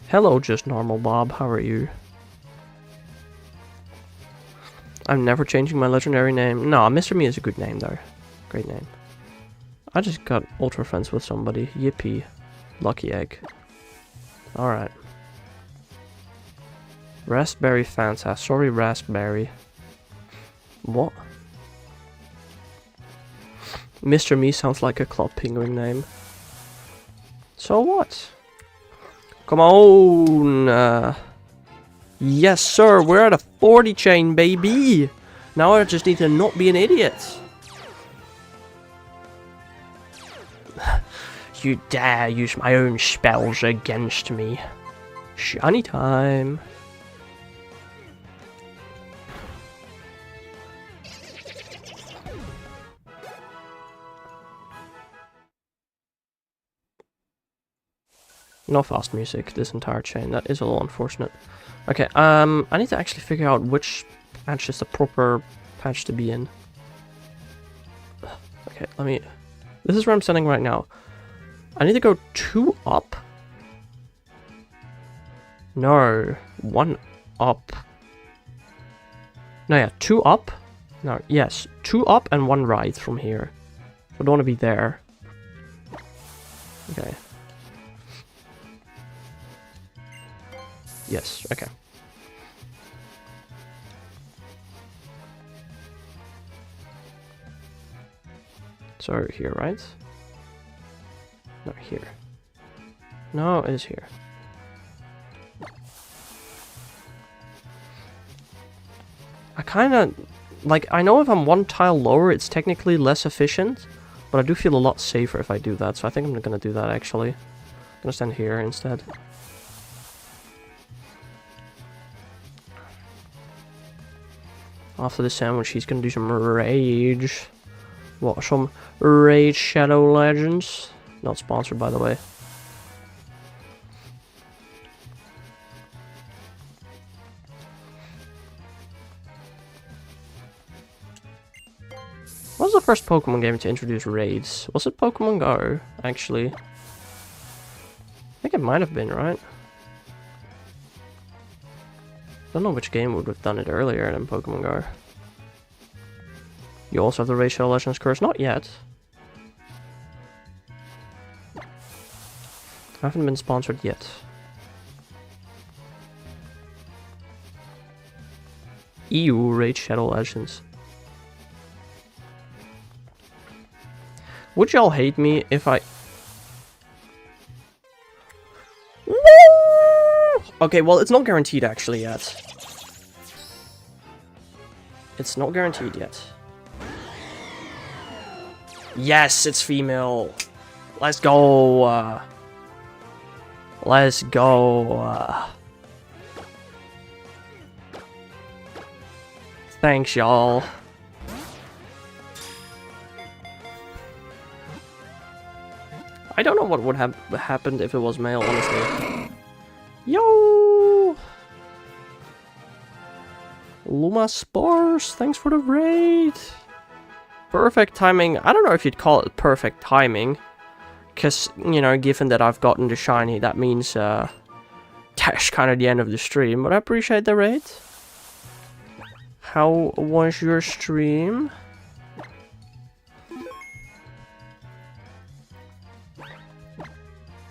Hello, just normal Bob, how are you? I'm never changing my legendary name. No, Mr. Me is a good name though. Great name. I just got ultra friends with somebody. Yippee. Lucky egg. Alright. Raspberry Fanta. Sorry, Raspberry. What? Mr. Me sounds like a Club Penguin name. So what? Come on! Yes, sir, we're at a 40 chain, baby! Now I just need to not be an idiot. You dare use my own spells against me. Shiny time. No fast music this entire chain. That is a little unfortunate. Okay, I need to actually figure out which patch is the proper patch to be in. Okay, let me... This is where I'm standing right now. I need to go 2 up. No, 1 up. No, yeah, 2 up. No, yes, 2 up and 1 right from here. I don't want to be there. Okay. Yes, okay. So here, right? No, here. No, it is here. I kinda... Like, I know if I'm 1 tile lower, it's technically less efficient, but I do feel a lot safer if I do that, so I think I'm gonna do that, actually. I'm gonna stand here instead. After the sandwich, he's gonna do some rage. What, some Raid Shadow Legends? Not sponsored, by the way. What was the first Pokemon game to introduce raids? Was it Pokemon Go, actually? I think it might have been, right? Don't know which game would have done it earlier than Pokemon Go. You also have the Raid Shadow Legends curse? Not yet. I haven't been sponsored yet. EU Raid Shadow Legends. Would y'all hate me if I... Woo! Okay, well, it's not guaranteed actually yet. It's not guaranteed yet. Yes, it's female. Let's go. Let's go. Thanks, y'all. I don't know what would have happened if it was male, honestly. Yo! Luma Spores, thanks for the raid. Perfect timing. I don't know if you'd call it perfect timing. Because, you know, given that I've gotten the shiny, that means that's kind of the end of the stream. But I appreciate the raid. How was your stream?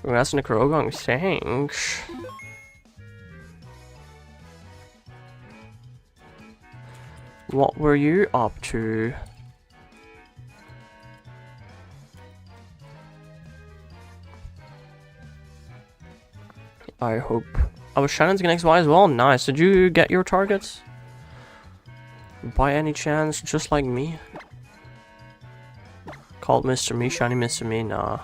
Congrats on the Croagunk, thanks. What were you up to? I hope. I was Shannon's next Y as well. Nice. Did you get your targets? By any chance, just like me? Called Mr. Me, shiny Mr. Me, nah.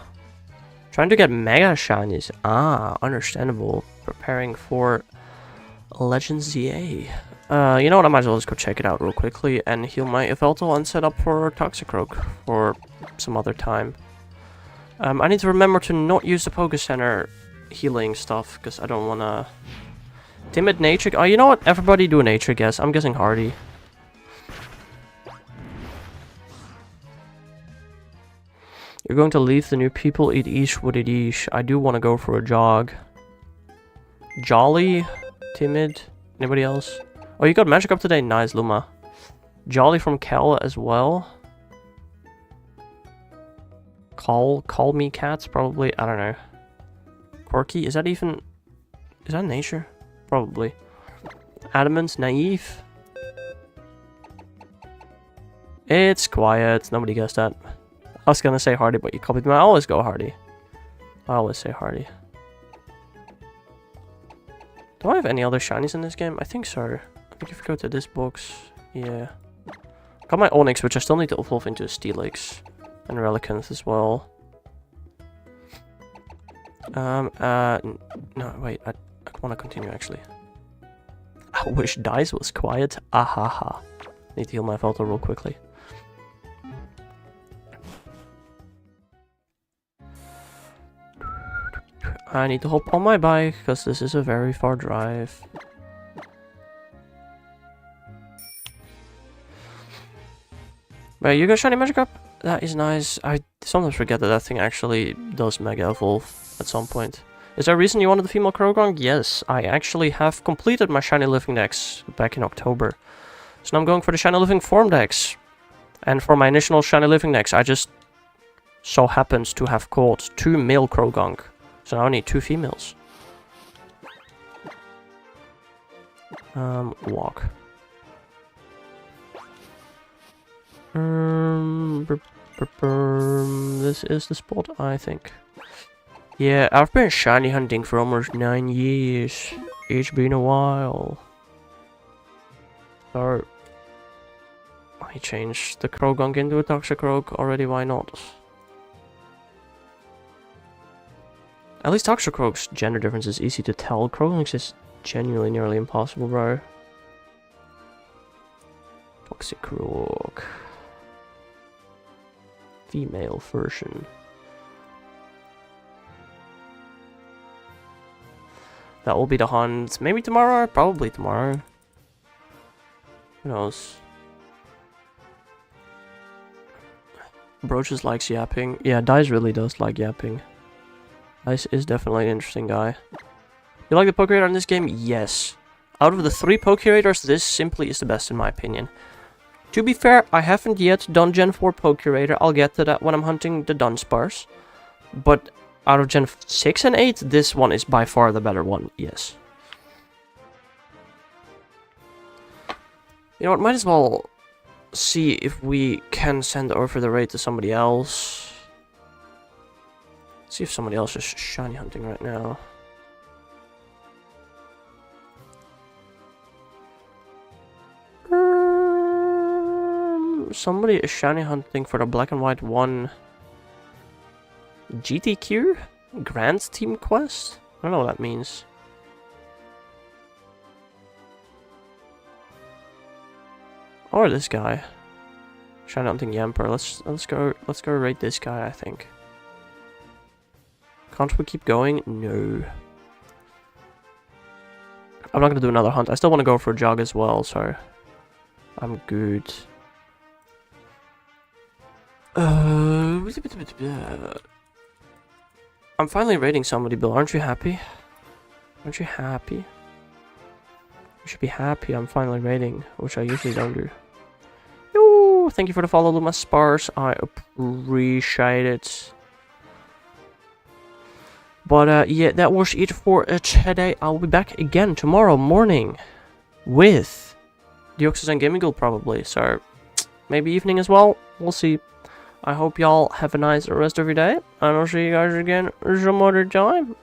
Trying to get mega shinies. Ah, understandable. Preparing for Legends ZA. You know what? I might as well just go check it out real quickly and heal my Yveltal and set up for Toxicroak for some other time. I need to remember to not use the Poke Center healing stuff because I don't wanna. Timid nature. Oh, you know what? Everybody do a nature guess. I'm guessing Hardy. You're going to leave the new people, eat each, would it each. I do want to go for a jog. Jolly? Timid? Anybody else? Oh, you got magic up today? Nice, Luma. Jolly from Kel as well. Call me cats, probably. I don't know. Quirky? Is that even... Is that nature? Probably. Adamant? Naive? It's quiet. Nobody guessed that. I was gonna say Hardy, but you copied me. I always go Hardy. I always say Hardy. Do I have any other shinies in this game? I think so. I think if you go to this box, yeah. Got my Onyx, which I still need to evolve into a Steelix. And Relicanth as well. No, wait, I want to continue actually. I wish Dice was quiet. Ahaha. Need to heal my Yveltal real quickly. I need to hop on my bike, because this is a very far drive. Wait, you got shiny magic up? That is nice. I sometimes forget that that thing actually does mega evolve at some point. Is there a reason you wanted the female Croagunk? Yes, I actually have completed my shiny living dex back in October. So now I'm going for the shiny living form dex. And for my initial shiny living dex, I just so happens to have caught 2 male Croagunk. So now I need 2 females. Walk. This is the spot, I think. Yeah, I've been shiny hunting for almost 9 years. It's been a while. So, I changed the Croagunk into a Toxicroak already, why not? At least Toxicroak's gender difference is easy to tell. Croagunk's is genuinely nearly impossible, bro. Toxicroak. Female version. That will be the hunt. Maybe tomorrow? Probably tomorrow. Who knows? Broaches likes yapping. Yeah, Dice really does like yapping. Dice is definitely an interesting guy. You like the Pokeradar in this game? Yes. Out of the 3 Pokeradars, this simply is the best in my opinion. To be fair, I haven't yet done Gen 4 Pokeradar. I'll get to that when I'm hunting the Dunsparce. But out of Gen 6 and 8, this one is by far the better one, yes. You know what, might as well see if we can send over the raid to somebody else. See if somebody else is shiny hunting right now. Somebody is shiny hunting for the black and white one. GTQ? Grand Team Quest? I don't know what that means. Or this guy. Shiny hunting Yamper. Let's go raid this guy, I think. Can't we keep going? No. I'm not gonna do another hunt. I still want to go for a jog as well, so I'm good. I'm finally raiding somebody, Bill. Aren't you happy? Aren't you happy? You should be happy I'm finally raiding, which I usually don't do. Yo, thank you for the follow, Luma Spars. I appreciate it. But yeah, that was it for today. I'll be back again tomorrow morning with Deoxys and Gaming Guild probably. So maybe evening as well. We'll see. I hope y'all have a nice rest of your day. And I'll see you guys again some other time.